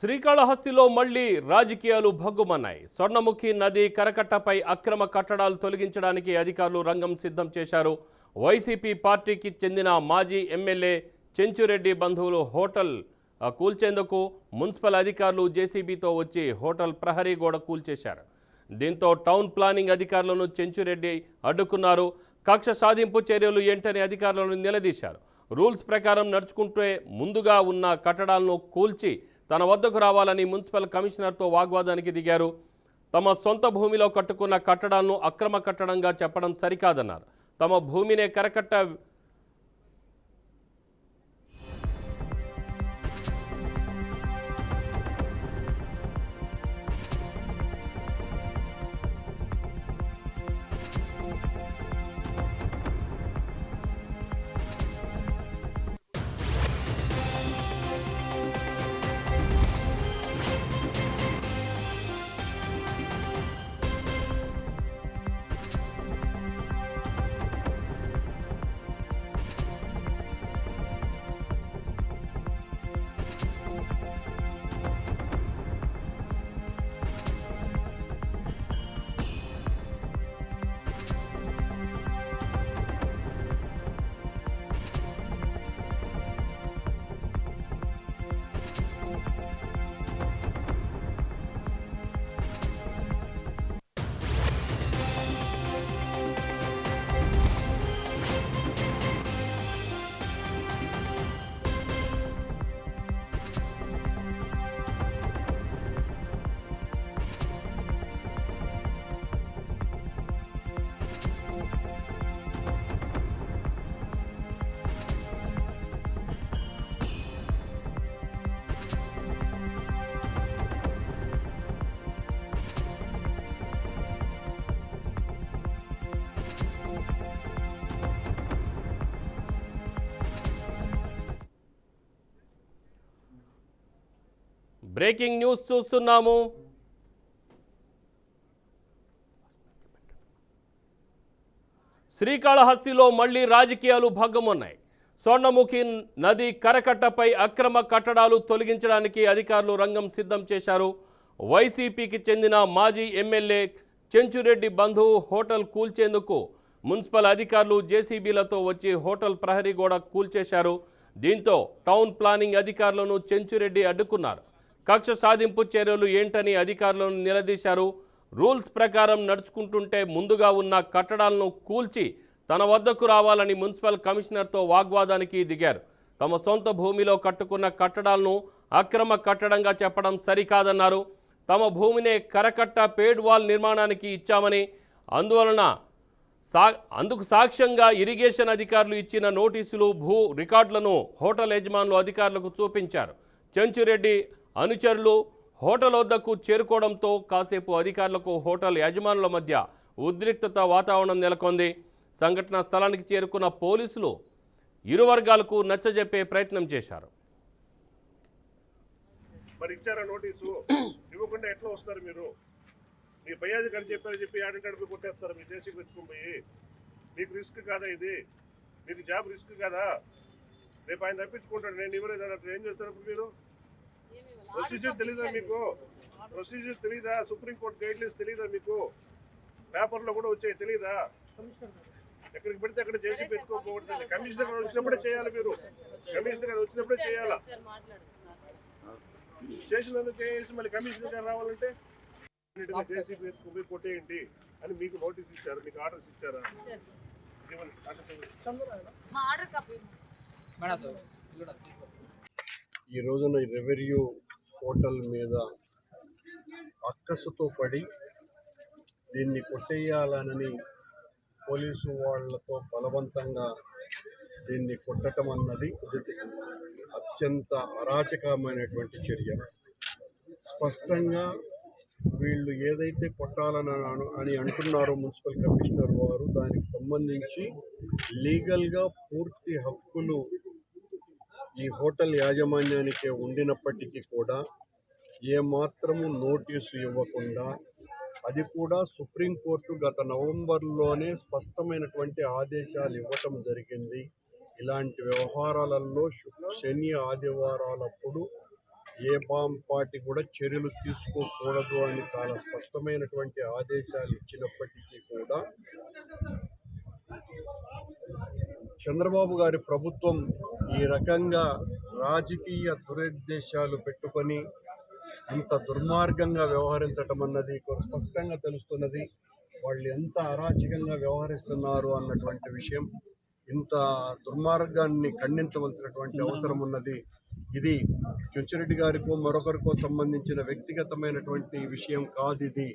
శ్రీకాళహస్తిలో మళ్లీ రాజకీయాలు భగ్గుమన్నాయి. స్వర్ణముఖి నది కరకట్టపై అక్రమ కట్టడాలు తొలగించడానికి అధికారులు రంగం సిద్ధం చేశారు. వైసీపీ పార్టీకి చెందిన మాజీ ఎమ్మెల్యే చెంచురెడ్డి బంధువులు హోటల్ కూల్చేందుకు మున్సిపల్ అధికారులు జేసీబీతో వచ్చి హోటల్ ప్రహరీ గోడ కూల్చేశారు. దీంతో టౌన్ ప్లానింగ్ అధికారులను చెంచురెడ్డి అడ్డుకున్నారు. కక్ష సాధింపు చర్యలు ఏంటని అధికారులను నిలదీశారు. రూల్స్ ప్రకారం నడుచుకుంటే ముందుగా ఉన్న కట్టడాలను కూల్చి తన వద్దకు రావాలని మున్సిపల్ కమిషనర్తో వాగ్వాదానికి దిగారు. తమ సొంత భూమిలో కట్టుకున్న కట్టడాలను అక్రమ కట్టడంగా చెప్పడం సరికాదన్నారు. తమ భూమినే కరకట్ట బ్రేకింగ్ న్యూస్ చూస్తున్నాము. శ్రీకాళహస్తిలో మళ్లీ రాజకీయాలు భగ్గుమన్నాయి. స్వర్ణముఖి నది కరకట్టపై అక్రమ కట్టడాలు తొలగించడానికి అధికారులు రంగం సిద్ధం చేశారు. వైసీపీకి చెందిన మాజీ ఎమ్మెల్యే చెంచురెడ్డి బంధువు హోటల్ కూల్చేందుకు మున్సిపల్ అధికారులు జేసీబీలతో వచ్చి హోటల్ ప్రహరీ గోడ కూల్చేశారు. దీంతో టౌన్ ప్లానింగ్ అధికారులను చెంచురెడ్డి అడ్డుకున్నారు. కక్ష సాధింపు చర్యలు ఏంటని అధికారులను నిలదీశారు. రూల్స్ ప్రకారం నడుచుకుంటుంటే ముందుగా ఉన్న కట్టడాలను కూల్చి తన వద్దకు రావాలని మున్సిపల్ కమిషనర్తో వాగ్వాదానికి దిగారు. తమ సొంత భూమిలో కట్టుకున్న కట్టడాలను అక్రమ కట్టడంగా చెప్పడం సరికాదన్నారు. తమ భూమినే కరకట్ట పేడ్ వాల్ నిర్మాణానికి ఇచ్చామని, అందుకు సాక్ష్యంగా ఇరిగేషన్ అధికారులు ఇచ్చిన నోటీసులు, భూ రికార్డులను హోటల్ యజమానులు అధికారులకు చూపించారు. చెంచురెడ్డి అనుచరులు హోటల్ వద్దకు చేరుకోవడంతో కాసేపు అధికారులకు హోటల్ యజమానుల మధ్య ఉద్రిక్తత వాతావరణం నెలకొంది. సంఘటనా స్థలానికి చేరుకున్న పోలీసులు ఇరు వర్గాలకు నచ్చజెప్పే ప్రయత్నం చేశారు. మరి ఇచ్చారా నోటీసు? ఇవ్వకుండా ఎట్లా వస్తారు మీరు? మీ పై అధికారి చెప్పి ఆడంటాడు కొట్టేస్తారు. మీరు చేసి పెట్టుకుని మీకు రిస్క్ కాదా ఇది? మీకు జాబ్ రిస్క్ కాదా? రేపు ఆయన తప్పించుకుంటాడు, నేను ఇవ్వలేదు అన్నట్టు ఏం చేస్తారు మీరు? ప్రొసీజర్ తెలీదా మీకు? ప్రొసీజర్ తెలీదా? సుప్రీంకోర్టు గైడ్ లైన్స్ తెలీదా మీకు? పేపర్లో కూడా వచ్చాయి, తెలీదా? ఎక్కడికి పెడితే అక్కడ చేసి పెట్టుకోకూడదు. కమిషనర్ గారు వచ్చినప్పుడే చేయాలి. మీరు కమిషనర్ గారు వచ్చినప్పుడే చేయాలా? చేసినందుకు చేసి మళ్ళీ కమిషనర్ గారు రావాలంటే చేసి పెట్టుకుని కొట్టేయండి అని మీకు నోటీస్ ఇచ్చారు, మీకు ఆర్డర్స్ ఇచ్చారా? ఈ రోజున రెవెన్యూ హోటల్ మీద అక్కసుతో పడి దీన్ని కొట్టేయాలనని పోలీసు వాళ్లతో బలవంతంగా దీన్ని కొట్టడం అన్నది అత్యంత అరాచకమైనటువంటి చర్య. స్పష్టంగా వీళ్ళు ఏదైతే కొట్టాలని అంటున్నారో మున్సిపల్ కమిషనర్ వారు, దానికి సంబంధించి లీగల్గా పూర్తి హక్కులు ఈ హోటల్ యాజమాన్యానికి ఉండినప్పటికీ కూడా ఏమాత్రము నోటీసు ఇవ్వకుండా, అది కూడా సుప్రీంకోర్టు గత నవంబర్లోనే స్పష్టమైనటువంటి ఆదేశాలు ఇవ్వటం జరిగింది. ఇలాంటి వ్యవహారాలలో శని ఆదివారాలప్పుడు ఏ పార్టీ కూడా చర్యలు తీసుకోకూడదు అని చాలా స్పష్టమైనటువంటి ఆదేశాలు ఇచ్చినప్పటికీ కూడా చంద్రబాబు గారి ప్రభుత్వం ఈ రకంగా రాజకీయ దురుద్దేశాలు పెట్టుకొని ఇంత దుర్మార్గంగా వ్యవహరించటం అన్నది స్పష్టంగా తెలుస్తున్నది. వాళ్ళు ఎంత అరాచకంగా వ్యవహరిస్తున్నారు అన్నటువంటి విషయం, ఇంత దుర్మార్గాన్ని ఖండించవలసినటువంటి అవసరం ఉన్నది. ఇది చెంచురెడ్డి గారికో మరొకరికో సంబంధించిన వ్యక్తిగతమైనటువంటి విషయం కాదు. ఇది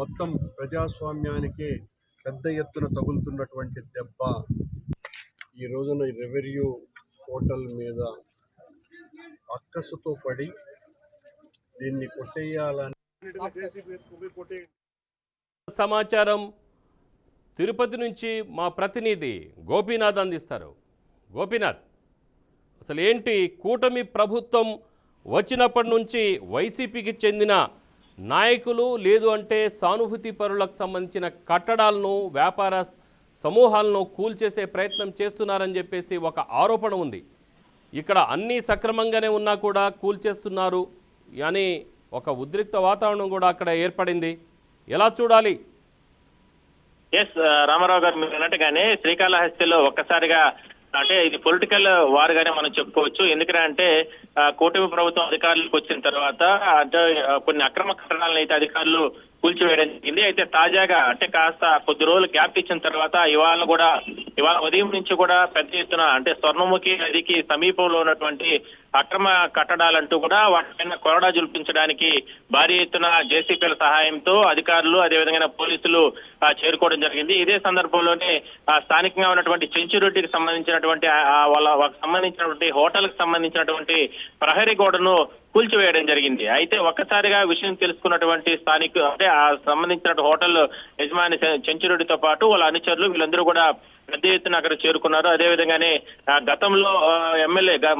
మొత్తం ప్రజాస్వామ్యానికే పెద్ద ఎత్తున తగులుతున్నటువంటి దెబ్బ. ఈ రోజున రెవెన్యూ పోర్టల్ మీద అక్కసుతో పడి దీన్ని కొట్టేయాలని జేసీబీ ఎత్తుకుపోయి కొట్టేయండి. సమాచారం తిరుపతి నుంచి మా ప్రతినిధి గోపీనాథ్ అందిస్తారు. గోపీనాథ్, అసలు ఏంటి కూటమి ప్రభుత్వం వచ్చినప్పటి నుంచి వైసీపీకి చెందిన నాయకులు లేదు అంటే సానుభూతి పరులకు సంబంధించిన కట్టడాలను వ్యాపార సమూహాలను కూల్చేసే ప్రయత్నం చేస్తున్నారని చెప్పేసి ఒక ఆరోపణ ఉంది. ఇక్కడ అన్నీ సక్రమంగానే ఉన్నా కూడా కూల్చేస్తున్నారు అని ఒక ఉద్రిక్త వాతావరణం కూడా అక్కడ ఏర్పడింది. ఎలా చూడాలి? రామారావు గారు మీరు అన్నట్టుగానే శ్రీకాళహస్తిలో ఒక్కసారిగా అంటే ఇది పొలిటికల్ వారుగానే మనం చెప్పుకోవచ్చు. ఎందుకంటే కూటమి ప్రభుత్వం అధికారులకు వచ్చిన తర్వాత అంటే కొన్ని అక్రమ కట్టడాలను అయితే అధికారులు కూల్చివేయడం జరిగింది. అయితే తాజాగా అంటే కాస్త కొద్ది రోజులు గ్యాప్ ఇచ్చిన తర్వాత ఇవాళ ఉదయం నుంచి కూడా పెద్ద ఎత్తున అంటే స్వర్ణముఖి నదికి సమీపంలో ఉన్నటువంటి అక్రమ కట్టడాలంటూ కూడా వాటిపైన కొరడా జుల్పించడానికి భారీ ఎత్తున జేసీపీల సహాయంతో అధికారులు అదేవిధంగా పోలీసులు చేరుకోవడం జరిగింది. ఇదే సందర్భంలోనే స్థానికంగా ఉన్నటువంటి చెంచురెడ్డికి సంబంధించినటువంటి వాళ్ళకి సంబంధించినటువంటి హోటల్ కి సంబంధించినటువంటి ప్రహరీ గోడను కూల్చివేయడం జరిగింది. అయితే ఒక్కసారిగా విషయం తెలుసుకున్నటువంటి స్థానికులు అంటే ఆ సంబంధించిన హోటల్ యజమాని చెంచురెడ్డితో పాటు వాళ్ళ అనుచరులు వీళ్ళందరూ కూడా పెద్ద ఎత్తున అక్కడ చేరుకున్నారు. అదేవిధంగానే గతంలో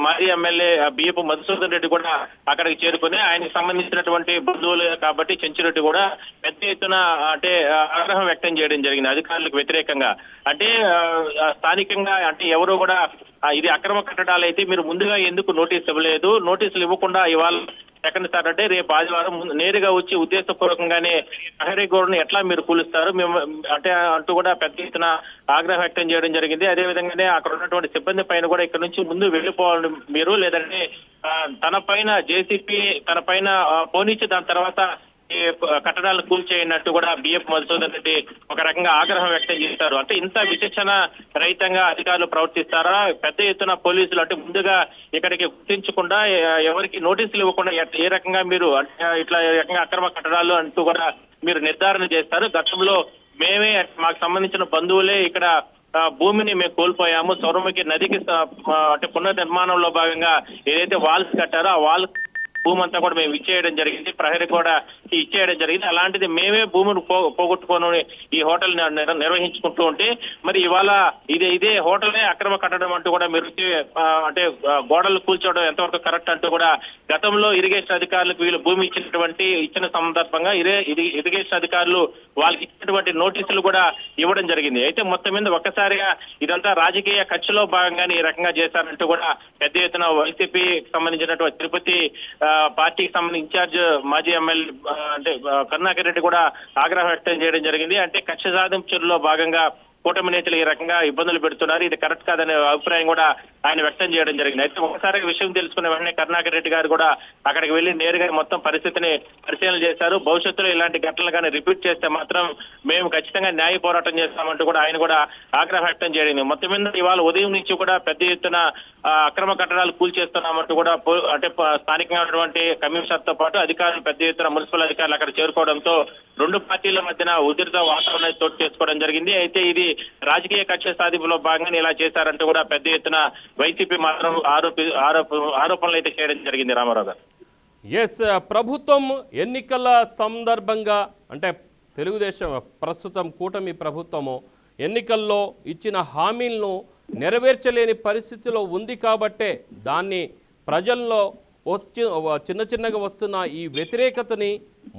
మాజీ ఎమ్మెల్యే బియ్యపు మధుసూదన్ రెడ్డి కూడా అక్కడికి చేరుకుని ఆయనకు సంబంధించినటువంటి బంధువులు కాబట్టి చెంచురెడ్డి కూడా పెద్ద ఎత్తున అంటే ఆగ్రహం వ్యక్తం చేయడం జరిగింది అధికారులకు వ్యతిరేకంగా. అంటే స్థానికంగా అంటే ఎవరు కూడా ఇది అక్రమ కట్టడాలు అయితే మీరు ముందుగా ఎందుకు నోటీస్ ఇవ్వలేదు, నోటీసులు ఇవ్వకుండా ఇవాళ సెకండ్ సాటర్డే రేపు ఆదివారం నేరుగా వచ్చి ఉద్దేశపూర్వకంగానే ప్రహరీ గోడను ఎట్లా మీరు కూలుస్తారు మేము అంటే అంటూ కూడా పెద్ద ఎత్తున ఆగ్రహం వ్యక్తం చేయడం జరిగింది. అదేవిధంగానే అక్కడ ఉన్నటువంటి సిబ్బంది పైన కూడా ఇక్కడ నుంచి ముందు వెళ్ళిపోవాలి మీరు, లేదంటే తన పైన జేసీపీ తన పైన పోనిచ్చి దాని తర్వాత ఈ కట్టడాలను కూల్చేయనట్టు కూడా బిఎఫ్ మధుసూదన్ రెడ్డి ఒక రకంగా ఆగ్రహం వ్యక్తం చేశారు. అంటే ఇంత విచక్షణ రహితంగా అధికారులు ప్రవర్తిస్తారా? పెద్ద ఎత్తున పోలీసులు అంటే ముందుగా ఇక్కడికి గుర్తించకుండా ఎవరికి నోటీసులు ఇవ్వకుండా ఏ రకంగా మీరు ఇట్లా రకంగా అక్రమ కట్టడాలు అంటూ కూడా మీరు నిర్ధారణ చేస్తారు? గతంలో మేమే మాకు సంబంధించిన బంధువులే ఇక్కడ భూమిని మేము కోల్పోయాము, స్వర్ణముఖి నదికి అంటే పునర్నిర్మాణంలో భాగంగా ఏదైతే వాల్స్ కట్టారో ఆ వాల్స్ భూమి అంతా కూడా మేము ఇచ్చేయడం జరిగింది, ప్రహరీ కూడా ఇచ్చేయడం జరిగింది. అలాంటిది మేమే భూమిని పోగొట్టుకొని ఈ హోటల్ నిర్వహించుకుంటూ ఉంటే మరి ఇవాళ ఇదే హోటల్నే అక్రమ కట్టడం అంటూ కూడా మీరు అంటే గోడలు కూల్చోవడం ఎంతవరకు కరెక్ట్ అంటూ కూడా గతంలో ఇరిగేషన్ అధికారులకు వీళ్ళు భూమి ఇచ్చిన సందర్భంగా ఇరిగేషన్ అధికారులు వాళ్ళకి ఇచ్చినటువంటి నోటీసులు కూడా ఇవ్వడం జరిగింది. అయితే మొత్తం మీద ఒక్కసారిగా ఇదంతా రాజకీయ ఖర్చులో భాగంగానే ఈ రకంగా చేశారంటూ కూడా పెద్ద ఎత్తున వైసీపీకి సంబంధించినటువంటి తిరుపతి పార్టీకి సంబంధించిన ఇన్ఛార్జ్ మాజీ ఎమ్మెల్యే అంటే కరుణాకర్ రెడ్డి కూడా ఆగ్రహం వ్యక్తం చేయడం జరిగింది. అంటే కక్ష సాధింపులో భాగంగా కూటమి నేతలు ఈ రకంగా ఇబ్బందులు పెడుతున్నారు, ఇది కరెక్ట్ కాదనే అభిప్రాయం కూడా ఆయన వ్యక్తం చేయడం జరిగింది. అయితే ఒకసారి విషయం తెలుసుకున్న వెంటనే కరుణాకర్ రెడ్డి గారు కూడా అక్కడికి వెళ్లి నేరుగా మొత్తం పరిస్థితిని పరిశీలన చేశారు. భవిష్యత్తులో ఇలాంటి ఘటనలు కానీ రిపీట్ చేస్తే మాత్రం మేము ఖచ్చితంగా న్యాయ పోరాటం చేస్తామంటూ కూడా ఆయన కూడా ఆగ్రహం వ్యక్తం చేయడం. మొత్తం మీద ఇవాళ ఉదయం నుంచి కూడా పెద్ద ఎత్తున అక్రమ కట్టడాలు కూల్చేస్తున్నామంటూ కూడా అంటే స్థానికంగా ఉన్నటువంటి కమిషనర్ తో పాటు అధికారులు పెద్ద ఎత్తున మున్సిపల్ అధికారులు అక్కడ చేరుకోవడంతో రెండు పార్టీల మధ్యన ఉధృత వాతావరణాన్ని చోటు చేసుకోవడం జరిగింది. అయితే ఇది రాజకీయ కక్ష సాధింపులో భాగంగా ఇలా చేశారంటూ కూడా పెద్ద ఎత్తున వైసీపీ మాత్రం ఆరోపణలు అయితే చేయడం జరిగింది. రామారావు గారు, ప్రభుత్వం ఎన్నికల సందర్భంగా అంటే తెలుగుదేశం ప్రస్తుతం కూటమి ప్రభుత్వము ఎన్నికల్లో ఇచ్చిన హామీలను నెరవేర్చలేని పరిస్థితిలో ఉంది కాబట్టే దాన్ని ప్రజల్లో చిన్నగా వస్తున్న ఈ వ్యతిరేకతని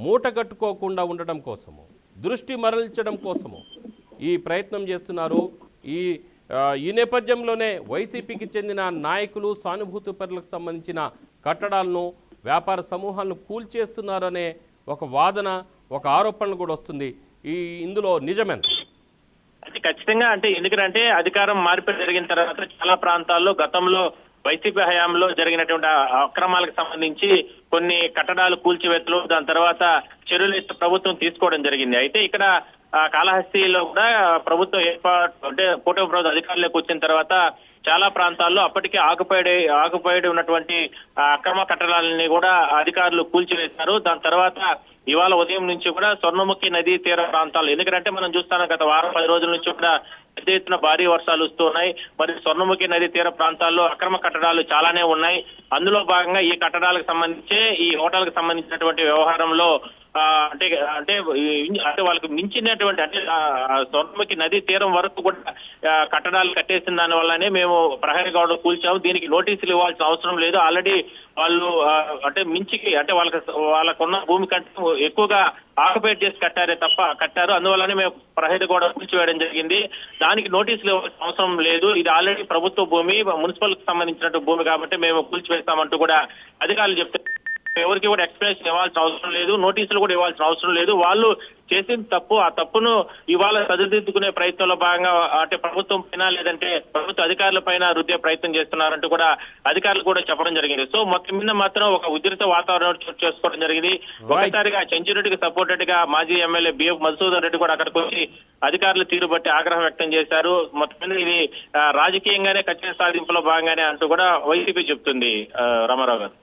మూటగట్టుకోకుండా ఉండటం కోసము, దృష్టి మరల్చడం కోసము ఈ ప్రయత్నం చేస్తున్నారు. ఈ నేపథ్యంలోనే వైసీపీకి చెందిన నాయకులు సానుభూతి పరులకు సంబంధించిన కట్టడాలను వ్యాపార సమూహాలను కూల్చేస్తున్నారనే ఒక వాదన, ఒక ఆరోపణలు కూడా వస్తుంది. ఇందులో నిజమేనా? అంటే ఖచ్చితంగా, అంటే ఎందుకంటే అధికారం మార్పిడి జరిగిన తర్వాత చాలా ప్రాంతాల్లో గతంలో వైసీపీ హయాంలో జరిగినటువంటి అక్రమాలకు సంబంధించి కొన్ని కట్టడాలు కూల్చివేతలు, దాని తర్వాత చర్యలు ప్రభుత్వం తీసుకోవడం జరిగింది. అయితే ఇక్కడ కాళహస్తిలో కూడా ప్రభుత్వం ఏర్పాటు, అంటే కూటమి ప్రభుత్వం అధికారంలోకి వచ్చిన తర్వాత చాలా ప్రాంతాల్లో అప్పటికే ఆకుపైడి ఉన్నటువంటి అక్రమ కట్టడాలని కూడా అధికారులు కూల్చివేశారు. దాని తర్వాత ఇవాళ ఉదయం నుంచి కూడా స్వర్ణముఖి నదీ తీర ప్రాంతాలు, ఎందుకంటే మనం చూస్తాం గత వారం 10 రోజుల నుంచి కూడా పెద్ద ఎత్తున భారీ వర్షాలు వస్తున్నాయి. మరి స్వర్ణముఖి నదీ తీర ప్రాంతాల్లో అక్రమ కట్టడాలు చాలానే ఉన్నాయి. అందులో భాగంగా ఈ కట్టడాలకు సంబంధించి, ఈ హోటల్కి సంబంధించినటువంటి వ్యవహారంలో అంటే అంటే అంటే వాళ్ళకి మించినటువంటి, అంటే స్వర్ణముఖి నదీ తీరం వరకు కూడా కట్టడాలు కట్టేసిన దాని వల్లనే మేము ప్రహరీ గోడ కూల్చాము, దీనికి నోటీసులు ఇవ్వాల్సిన అవసరం లేదు, ఆల్రెడీ వాళ్ళు అంటే మించికి, అంటే వాళ్ళకున్న భూమి కంటే ఎక్కువగా ఆక్యుపైడ్ చేసి కట్టారు, అందువల్లనే మేము ప్రహరీ గోడ కూల్చివేయడం జరిగింది, దానికి నోటీసులు ఇవ్వాల్సిన అవసరం లేదు, ఇది ఆల్రెడీ ప్రభుత్వ భూమి, మున్సిపల్ కి సంబంధించినట్టు భూమి కాబట్టి మేము కూల్చివేస్తామంటూ కూడా అధికారులు చెప్తారు. ఎవరికి కూడా ఎక్స్ప్లెనేషన్ ఇవ్వాల్సిన అవసరం లేదు, నోటీసులు కూడా ఇవ్వాల్సిన అవసరం లేదు. వాళ్ళు చేసిన తప్పు, ఆ తప్పును ఇవాళ సరిదిద్దుకునే ప్రయత్నంలో భాగంగా అంటే ప్రభుత్వం పైన, లేదంటే ప్రభుత్వ అధికారుల పైన రుద్దే ప్రయత్నం చేస్తున్నారంటూ కూడా అధికారులు కూడా చెప్పడం జరిగింది. సో మొత్తం మీద మాత్రం ఒక ఉద్రిక్త వాతావరణం చోటు చేసుకోవడం జరిగింది. ఒకసారిగా చెంచురెడ్డికి సపోర్టెడ్ గా మాజీ ఎమ్మెల్యే బిఎఫ్ మధుసూదన్ రెడ్డి కూడా అక్కడికి వచ్చి అధికారులు తీరు బట్టి ఆగ్రహం వ్యక్తం చేశారు. మొత్తం మీద ఇది రాజకీయంగానే కక్ష సాధింపులో భాగంగానే అంటూ కూడా వైసీపీ చెప్తుంది. రామారావు గారు.